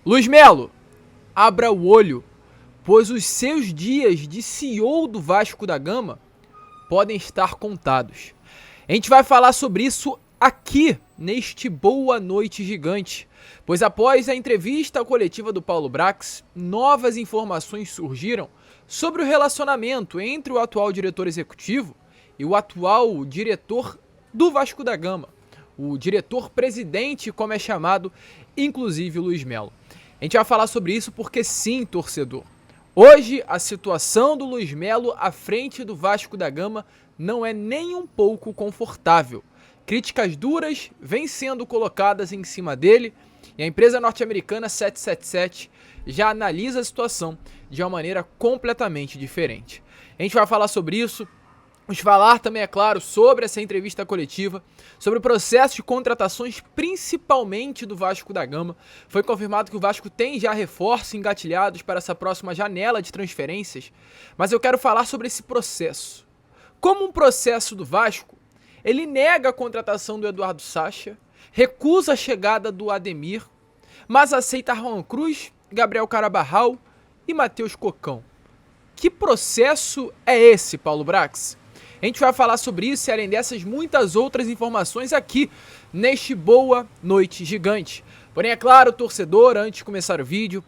Luiz Melo, abra o olho, pois os seus dias de CEO do Vasco da Gama podem estar contados. A gente vai falar sobre isso aqui, neste Boa Noite Gigante, pois após a entrevista coletiva do Paulo Brax, novas informações surgiram sobre o relacionamento entre o atual diretor executivo e o atual diretor do Vasco da Gama, o diretor-presidente, como é chamado, inclusive o Luiz Melo. A gente vai falar sobre isso porque sim, torcedor. Hoje, a situação do Luiz Melo à frente do Vasco da Gama não é nem um pouco confortável. Críticas duras vêm sendo colocadas em cima dele e a empresa norte-americana 777 já analisa a situação de uma maneira completamente diferente. A gente vai falar sobre isso. Vamos falar também, é claro, sobre essa entrevista coletiva, sobre o processo de contratações, principalmente do Vasco da Gama. Foi confirmado que o Vasco tem já reforços engatilhados para essa próxima janela de transferências, mas eu quero falar sobre esse processo. Como um processo do Vasco, ele nega a contratação do Eduardo Sacha, recusa a chegada do Ademir, mas aceita Juan Cruz, Gabriel Carabarral e Matheus Cocão. Que processo é esse, Paulo Brax? A gente vai falar sobre isso e além dessas muitas outras informações aqui neste Boa Noite Gigante. Porém, é claro, torcedor, antes de começar o vídeo,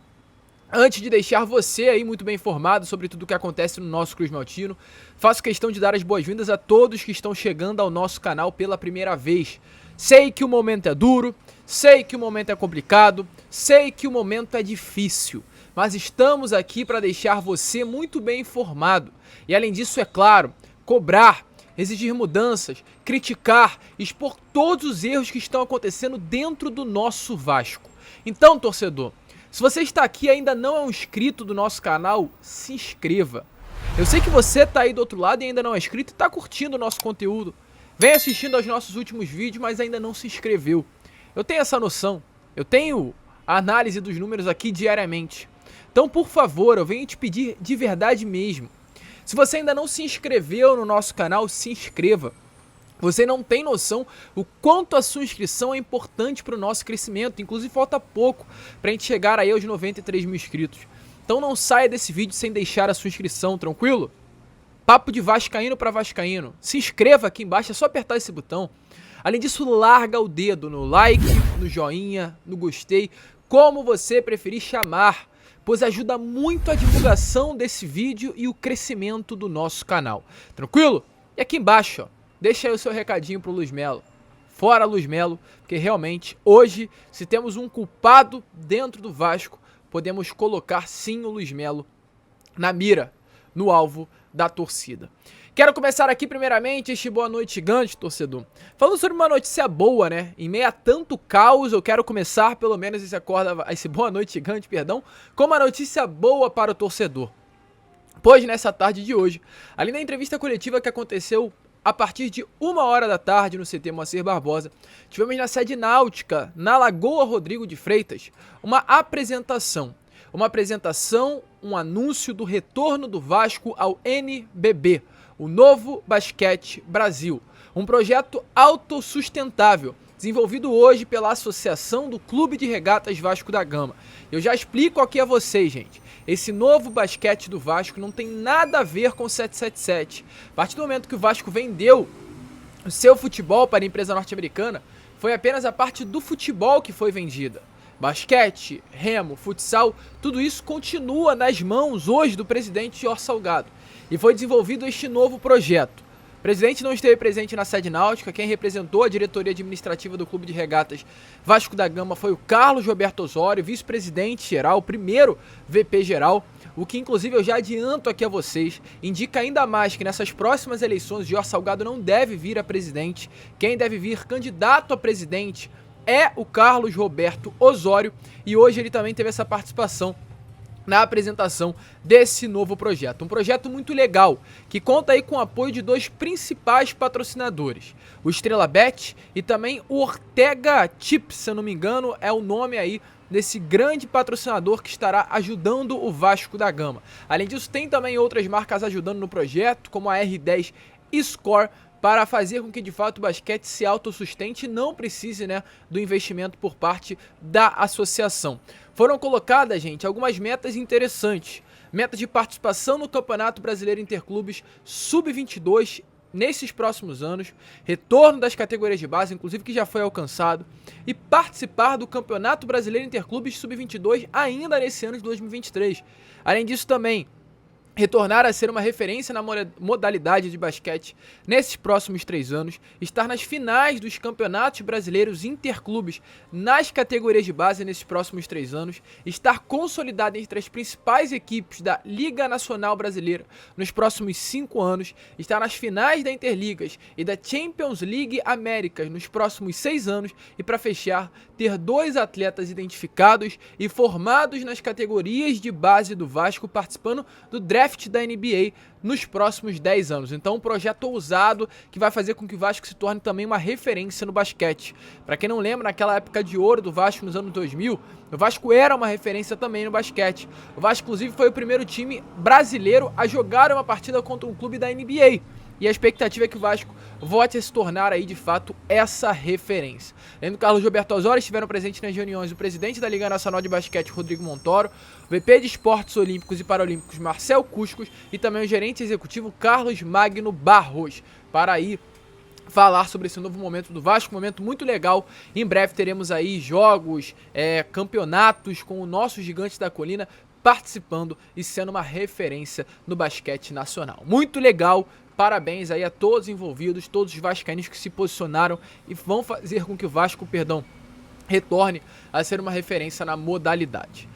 antes de deixar você aí muito bem informado sobre tudo o que acontece no nosso Cruz Maltino, faço questão de dar as boas-vindas a todos que estão chegando ao nosso canal pela primeira vez. Sei que o momento é duro, sei que o momento é complicado, sei que o momento é difícil, mas estamos aqui para deixar você muito bem informado. E além disso, é claro, cobrar, exigir mudanças, criticar, expor todos os erros que estão acontecendo dentro do nosso Vasco. Então, torcedor, se você está aqui e ainda não é um inscrito do nosso canal, se inscreva. Eu sei que você está aí do outro lado e ainda não é inscrito e está curtindo o nosso conteúdo. Vem assistindo aos nossos últimos vídeos, mas ainda não se inscreveu. Eu tenho essa noção, eu tenho a análise dos números aqui diariamente. Então, por favor, eu venho te pedir de verdade mesmo. Se você ainda não se inscreveu no nosso canal, se inscreva. Você não tem noção o quanto a sua inscrição é importante para o nosso crescimento. Inclusive falta pouco para a gente chegar aí aos 93 mil inscritos. Então não saia desse vídeo sem deixar a sua inscrição, tranquilo? Papo de vascaíno para vascaíno. Se inscreva aqui embaixo, é só apertar esse botão. Além disso, larga o dedo no like, no joinha, no gostei, como você preferir chamar, pois ajuda muito a divulgação desse vídeo e o crescimento do nosso canal. Tranquilo? E aqui embaixo, ó, deixa aí o seu recadinho pro Luiz Melo. Fora Luiz Melo, porque realmente hoje, se temos um culpado dentro do Vasco, podemos colocar sim o Luiz Melo na mira, no alvo da torcida. Quero começar aqui primeiramente este Boa Noite Gigante, torcedor. Falando sobre uma notícia boa, né? Em meio a tanto caos, eu quero começar pelo menos esse Boa Noite Gigante, perdão, com uma notícia boa para o torcedor. Pois nessa tarde de hoje, ali na entrevista coletiva que aconteceu a partir de 1h da tarde no CT Moacir Barbosa, tivemos na sede náutica, na Lagoa Rodrigo de Freitas, uma apresentação, um anúncio do retorno do Vasco ao NBB, o Novo Basquete Brasil, um projeto autossustentável, desenvolvido hoje pela Associação do Clube de Regatas Vasco da Gama. Eu já explico aqui a vocês, gente. Esse novo basquete do Vasco não tem nada a ver com o 777. A partir do momento que o Vasco vendeu o seu futebol para a empresa norte-americana, foi apenas a parte do futebol que foi vendida. Basquete, remo, futsal, tudo isso continua nas mãos hoje do presidente Jorge Salgado. E foi desenvolvido este novo projeto. O presidente não esteve presente na sede náutica, quem representou a diretoria administrativa do Clube de Regatas Vasco da Gama foi o Carlos Roberto Osório, vice-presidente geral, primeiro VP geral, o que inclusive eu já adianto aqui a vocês, indica ainda mais que nessas próximas eleições o Jorge Salgado não deve vir a presidente, quem deve vir candidato a presidente é o Carlos Roberto Osório e hoje ele também teve essa participação na apresentação desse novo projeto. Um projeto muito legal, que conta aí com o apoio de dois principais patrocinadores, o Estrela Bet e também o Ortega Chips, se eu não me engano, é o nome aí desse grande patrocinador que estará ajudando o Vasco da Gama. Além disso, tem também outras marcas ajudando no projeto, como a R10 Score, para fazer com que de fato o basquete se autossustente e não precise, né, do investimento por parte da associação. Foram colocadas, gente, algumas metas interessantes. Meta de participação no Campeonato Brasileiro Interclubes Sub-22 nesses próximos anos, retorno das categorias de base, inclusive que já foi alcançado, e participar do Campeonato Brasileiro Interclubes Sub-22 ainda nesse ano de 2023. Além disso também, retornar a ser uma referência na modalidade de basquete nesses próximos 3 anos, estar nas finais dos campeonatos brasileiros interclubes nas categorias de base nesses próximos 3 anos, estar consolidado entre as principais equipes da Liga Nacional Brasileira nos próximos 5 anos, estar nas finais da Interligas e da Champions League Américas nos próximos 6 anos e, para fechar, ter 2 atletas identificados e formados nas categorias de base do Vasco participando do draft da NBA nos próximos 10 anos. Então um projeto ousado que vai fazer com que o Vasco se torne também uma referência no basquete. Para quem não lembra, naquela época de ouro do Vasco nos anos 2000, o Vasco era uma referência também no basquete. O Vasco inclusive foi o primeiro time brasileiro a jogar uma partida contra um clube da NBA. E a expectativa é que o Vasco volte a se tornar aí de fato essa referência. Além do Carlos Roberto Osório, estiveram presentes nas reuniões o presidente da Liga Nacional de Basquete, Rodrigo Montoro, o VP de Esportes Olímpicos e Paralímpicos, Marcel Cuscos, e também o gerente executivo Carlos Magno Barros, para aí falar sobre esse novo momento do Vasco, um momento muito legal. Em breve teremos aí jogos, campeonatos com o nosso gigante da colina participando e sendo uma referência no basquete nacional. Muito legal. Parabéns aí a todos os envolvidos, todos os vascaínos que se posicionaram e vão fazer com que o Vasco, retorne a ser uma referência na modalidade.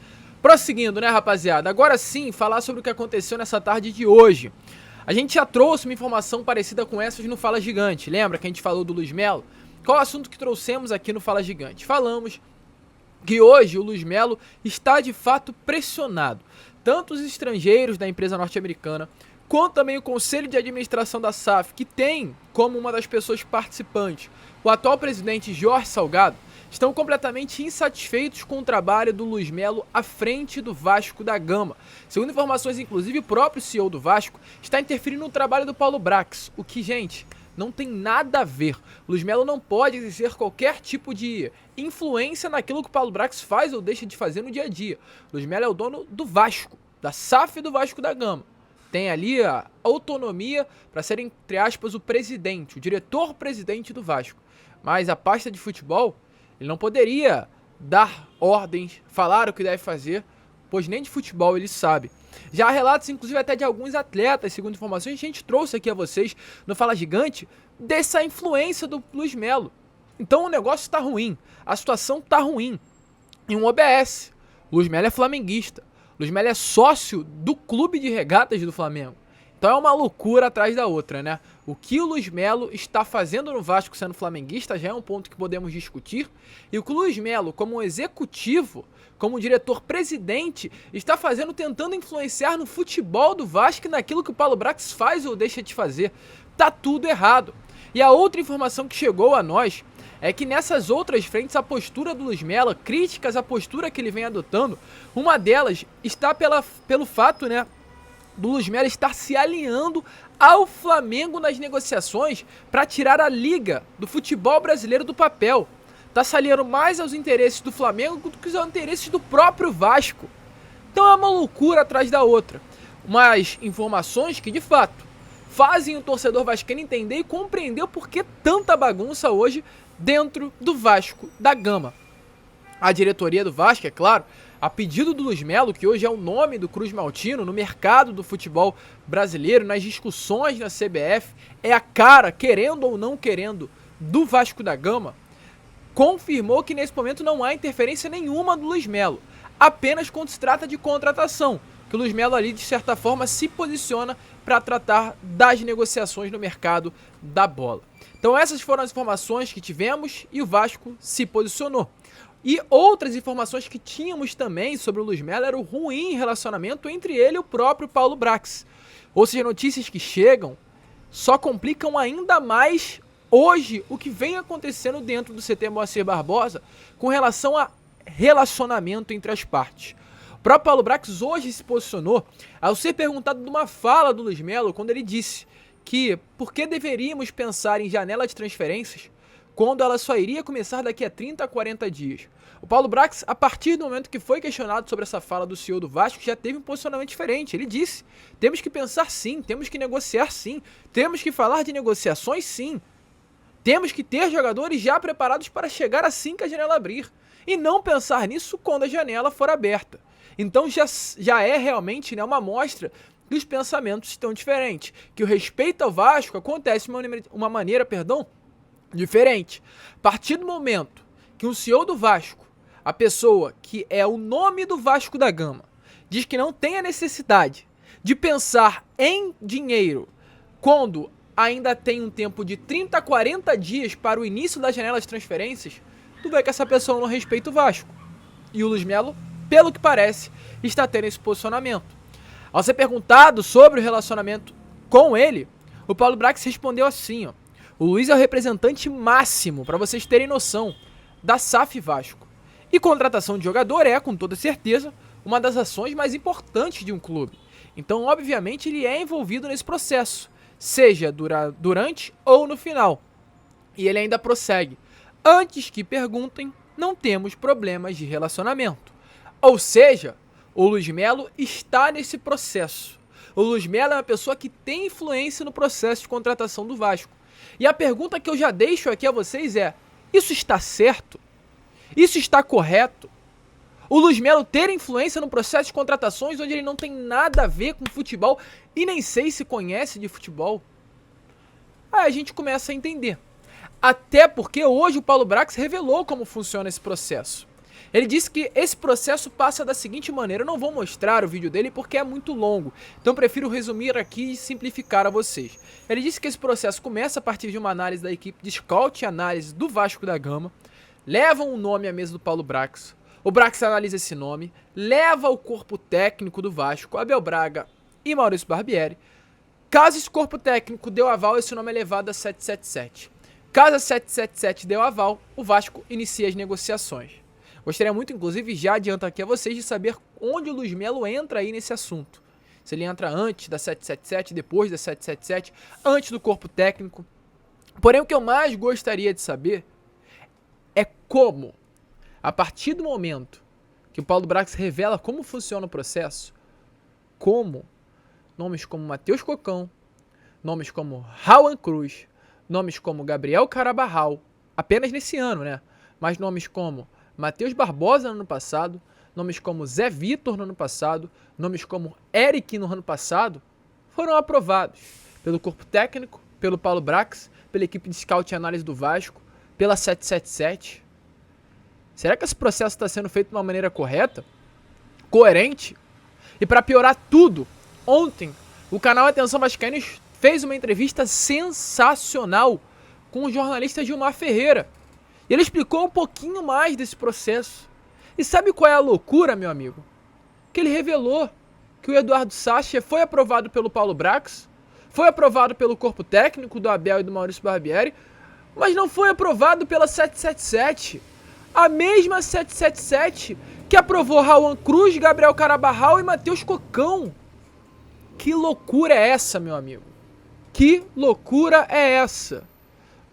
Prosseguindo, né, rapaziada? Agora sim, falar sobre o que aconteceu nessa tarde de hoje. A gente já trouxe uma informação parecida com essas no Fala Gigante. Lembra que a gente falou do Luiz Melo? Qual o assunto que trouxemos aqui no Fala Gigante? Falamos que hoje o Luiz Melo está de fato pressionado. Tanto os estrangeiros da empresa norte-americana quanto também o Conselho de Administração da SAF, que tem como uma das pessoas participantes o atual presidente Jorge Salgado, estão completamente insatisfeitos com o trabalho do Luiz Melo à frente do Vasco da Gama. Segundo informações, inclusive, o próprio CEO do Vasco está interferindo no trabalho do Paulo Brax, o que, gente, não tem nada a ver. O Luiz Melo não pode exercer qualquer tipo de influência naquilo que o Paulo Brax faz ou deixa de fazer no dia a dia. O Luiz Melo é o dono do Vasco, da SAF do Vasco da Gama. Tem ali a autonomia para ser, entre aspas, o presidente, o diretor-presidente do Vasco. Mas a pasta de futebol, ele não poderia dar ordens, falar o que deve fazer, pois nem de futebol ele sabe. Já há relatos, inclusive, até de alguns atletas, segundo informações, a gente trouxe aqui a vocês no Fala Gigante, dessa influência do Luiz Melo. Então o negócio está ruim, a situação está ruim. E um OBS, o Luiz Melo é flamenguista. Luiz Melo é sócio do clube de regatas do Flamengo. Então é uma loucura atrás da outra, né? O que o Luiz Melo está fazendo no Vasco sendo flamenguista já é um ponto que podemos discutir. E o que o Luiz Melo, como um executivo, como diretor-presidente, está fazendo, tentando influenciar no futebol do Vasco e naquilo que o Paulo Brax faz ou deixa de fazer. Tá tudo errado. E a outra informação que chegou a nós é que nessas outras frentes a postura do Luiz Melo, críticas à postura que ele vem adotando, uma delas está pelo fato, né, do Luiz Melo estar se alinhando ao Flamengo nas negociações para tirar a liga do futebol brasileiro do papel. Está se alinhando mais aos interesses do Flamengo do que aos interesses do próprio Vasco. Então é uma loucura atrás da outra. Mas informações que de fato fazem o torcedor vascaíno entender e compreender por que tanta bagunça hoje dentro do Vasco da Gama. A diretoria do Vasco, é claro, a pedido do Luiz Melo, que hoje é o nome do Cruz Maltino no mercado do futebol brasileiro, nas discussões na CBF, é a cara, querendo ou não querendo, do Vasco da Gama, confirmou que nesse momento não há interferência nenhuma do Luiz Melo, apenas quando se trata de contratação, que o Luiz Melo ali, de certa forma, se posiciona para tratar das negociações no mercado da bola. Então essas foram as informações que tivemos e o Vasco se posicionou. E outras informações que tínhamos também sobre o Luiz Melo era o ruim relacionamento entre ele e o próprio Paulo Brax. Ou seja, notícias que chegam só complicam ainda mais hoje o que vem acontecendo dentro do CT Moacir Barbosa com relação a relacionamento entre as partes. O próprio Paulo Brax hoje se posicionou ao ser perguntado de uma fala do Luiz Melo quando ele disse que por que deveríamos pensar em janela de transferências quando ela só iria começar daqui a 30 a 40 dias. O Paulo Brax, a partir do momento que foi questionado sobre essa fala do CEO do Vasco, já teve um posicionamento diferente. Ele disse, temos que pensar sim, temos que negociar sim, temos que falar de negociações sim. Temos que ter jogadores já preparados para chegar assim que a janela abrir. E não pensar nisso quando a janela for aberta. Então já é realmente, né, uma amostra que os pensamentos estão diferentes. Que o respeito ao Vasco acontece de uma maneira diferente. A partir do momento que um CEO do Vasco, a pessoa que é o nome do Vasco da Gama, diz que não tem a necessidade de pensar em dinheiro quando ainda tem um tempo de 30 a 40 dias para o início da janela de transferências, tu vê que essa pessoa não respeita o Vasco. E o Luiz Melo, pelo que parece, está tendo esse posicionamento. Ao ser perguntado sobre o relacionamento com ele, o Paulo Brax respondeu assim, ó: o Luiz é o representante máximo, para vocês terem noção, da SAF Vasco. E contratação de jogador é, com toda certeza, uma das ações mais importantes de um clube. Então, obviamente, ele é envolvido nesse processo, seja durante ou no final. E ele ainda prossegue: antes que perguntem, não temos problemas de relacionamento. Ou seja, o Luiz Melo está nesse processo. O Luiz Melo é uma pessoa que tem influência no processo de contratação do Vasco. E a pergunta que eu já deixo aqui a vocês é: isso está certo? Isso está correto? O Luiz Melo ter influência no processo de contratações onde ele não tem nada a ver com futebol e nem sei se conhece de futebol? Aí a gente começa a entender. Até porque hoje o Paulo Brax revelou como funciona esse processo. Ele disse que esse processo passa da seguinte maneira. Eu não vou mostrar o vídeo dele porque é muito longo, então prefiro resumir aqui e simplificar a vocês. Ele disse que esse processo começa a partir de uma análise da equipe de scout e análise do Vasco da Gama, levam um nome à mesa do Paulo Brax, o Brax analisa esse nome, leva o corpo técnico do Vasco, Abel Braga e Maurício Barbieri. Caso esse corpo técnico deu aval, esse nome é levado a 777. Caso a 777 deu aval, o Vasco inicia as negociações. Gostaria muito, inclusive, já adianto aqui a vocês de saber onde o Luiz Melo entra aí nesse assunto. Se ele entra antes da 777, depois da 777, antes do corpo técnico. Porém, o que eu mais gostaria de saber é como, a partir do momento que o Paulo Brax revela como funciona o processo, como nomes como Matheus Cocão, nomes como Rauan Cruz, nomes como Gabriel Carabarral, apenas nesse ano, né? Mas nomes como Matheus Barbosa no ano passado, nomes como Zé Vitor no ano passado, nomes como Eric no ano passado, foram aprovados pelo corpo técnico, pelo Paulo Brax, pela equipe de scout e análise do Vasco, pela 777. Será que esse processo está sendo feito de uma maneira correta? Coerente? E para piorar tudo, ontem o canal Atenção Vascaínos fez uma entrevista sensacional com o jornalista Gilmar Ferreira. E ele explicou um pouquinho mais desse processo. E sabe qual é a loucura, meu amigo? Que ele revelou que o Eduardo Sacha foi aprovado pelo Paulo Brax, foi aprovado pelo corpo técnico do Abel e do Maurício Barbieri, mas não foi aprovado pela 777. A mesma 777 que aprovou Rauan Cruz, Gabriel Carabarral e Matheus Cocão. Que loucura é essa, meu amigo? Que loucura é essa?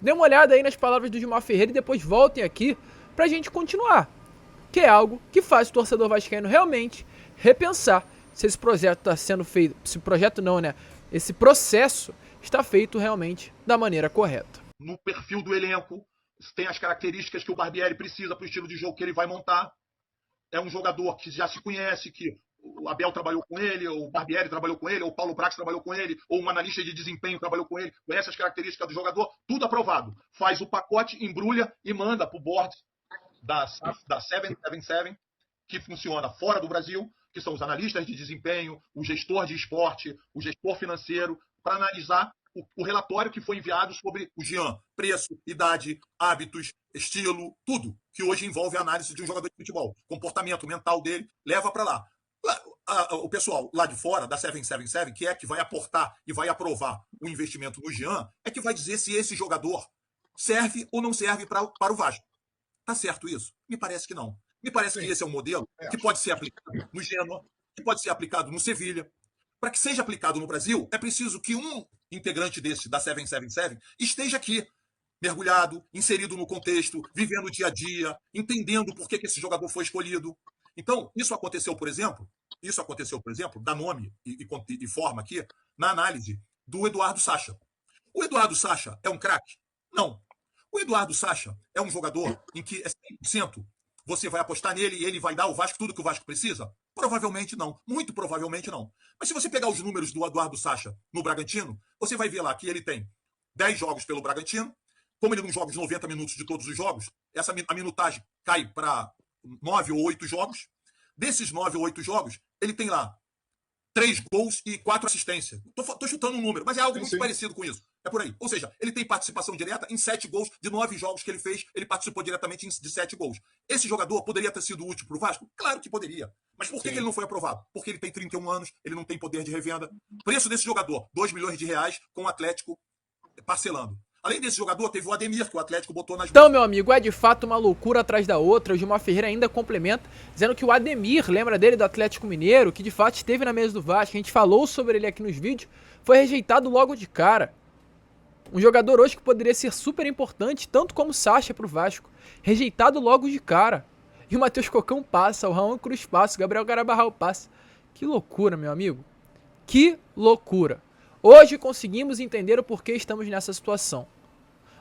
Dê uma olhada aí nas palavras do Gilmar Ferreira e depois voltem aqui pra gente continuar. Que é algo que faz o torcedor vascaíno realmente repensar se esse projeto está sendo feito, esse projeto não, né? Esse processo está feito realmente da maneira correta. No perfil do elenco, tem as características que o Barbieri precisa para o estilo de jogo que ele vai montar. É um jogador que já se conhece, que o Abel trabalhou com ele, ou o Barbieri trabalhou com ele, ou o Paulo Brax trabalhou com ele, ou um analista de desempenho trabalhou com ele, conhece as características do jogador, tudo aprovado. Faz o pacote, embrulha e manda para o board da 777, que funciona fora do Brasil, que são os analistas de desempenho, o gestor de esporte, o gestor financeiro, para analisar o relatório que foi enviado sobre o Jean, preço, idade, hábitos, estilo, tudo que hoje envolve a análise de um jogador de futebol, comportamento mental dele, leva para lá. O pessoal lá de fora, da 777, que é que vai aportar e vai aprovar o investimento no Jean, é que vai dizer se esse jogador serve ou não serve para o Vasco. Tá certo isso? Me parece que não. Me parece que esse é um modelo que pode ser aplicado no Genoa, que pode ser aplicado no Sevilha. Para que seja aplicado no Brasil, é preciso que um integrante desse da 777 esteja aqui, mergulhado, inserido no contexto, vivendo o dia a dia, entendendo por que esse jogador foi escolhido. Então, isso aconteceu, por exemplo, dá nome e forma aqui, na análise do Eduardo Sacha. O Eduardo Sacha é um craque? Não. O Eduardo Sacha é um jogador em que é 100%. Você vai apostar nele e ele vai dar ao Vasco tudo que o Vasco precisa? Provavelmente não. Muito provavelmente não. Mas se você pegar os números do Eduardo Sacha no Bragantino, você vai ver lá que ele tem 10 jogos pelo Bragantino. Como ele não joga os 90 minutos de todos os jogos, a minutagem cai para 9 ou 8 jogos. Desses 9 ou 8 jogos, ele tem lá 3 gols e 4 assistências. Tô chutando um número, mas é algo muito parecido com isso. É por aí. Ou seja, ele tem participação direta em 7 gols. De 9 jogos que ele fez, ele participou diretamente de 7 gols. Esse jogador poderia ter sido útil para o Vasco? Claro que poderia. Mas por que ele não foi aprovado? Porque ele tem 31 anos, ele não tem poder de revenda. Preço desse jogador, 2 milhões de reais, com o Atlético parcelando. Além desse jogador, teve o Ademir, que o Atlético botou nas... Então, meu amigo, é de fato uma loucura atrás da outra. O Gilmar Ferreira ainda complementa, dizendo que o Ademir, lembra dele do Atlético Mineiro, que de fato esteve na mesa do Vasco, a gente falou sobre ele aqui nos vídeos, foi rejeitado logo de cara. Um jogador hoje que poderia ser super importante, tanto como o Sacha pro Vasco, rejeitado logo de cara. E o Matheus Cocão passa, o Raul Cruz passa, o Gabriel Carabarral passa. Que loucura, meu amigo. Que loucura. Hoje conseguimos entender o porquê estamos nessa situação.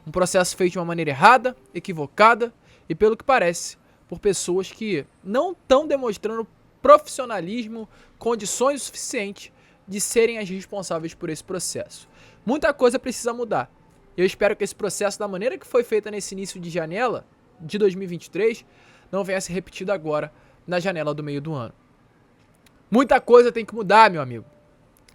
Um processo feito de uma maneira errada, equivocada e, pelo que parece, por pessoas que não estão demonstrando profissionalismo, condições suficientes de serem as responsáveis por esse processo. Muita coisa precisa mudar. Eu espero que esse processo, da maneira que foi feita nesse início de janela de 2023, não venha a ser repetido agora na janela do meio do ano. Muita coisa tem que mudar, meu amigo.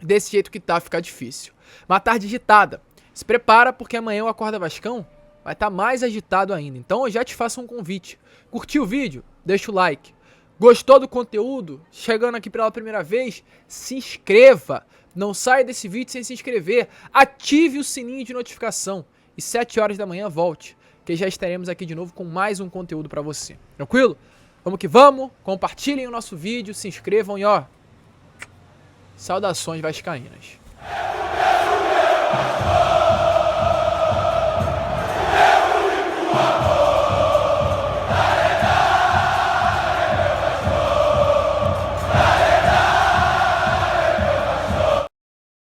Desse jeito que tá, fica difícil. Uma tarde agitada. Se prepara porque amanhã o Acorda Vascão vai estar mais agitado ainda. Então eu já te faço um convite. Curtiu o vídeo? Deixa o like. Gostou do conteúdo? Chegando aqui pela primeira vez? Se inscreva. Não saia desse vídeo sem se inscrever. Ative o sininho de notificação. E 7 horas da manhã volte, que já estaremos aqui de novo com mais um conteúdo pra você. Tranquilo? Vamos que vamos. Compartilhem o nosso vídeo, se inscrevam e ó... Saudações vascaínas.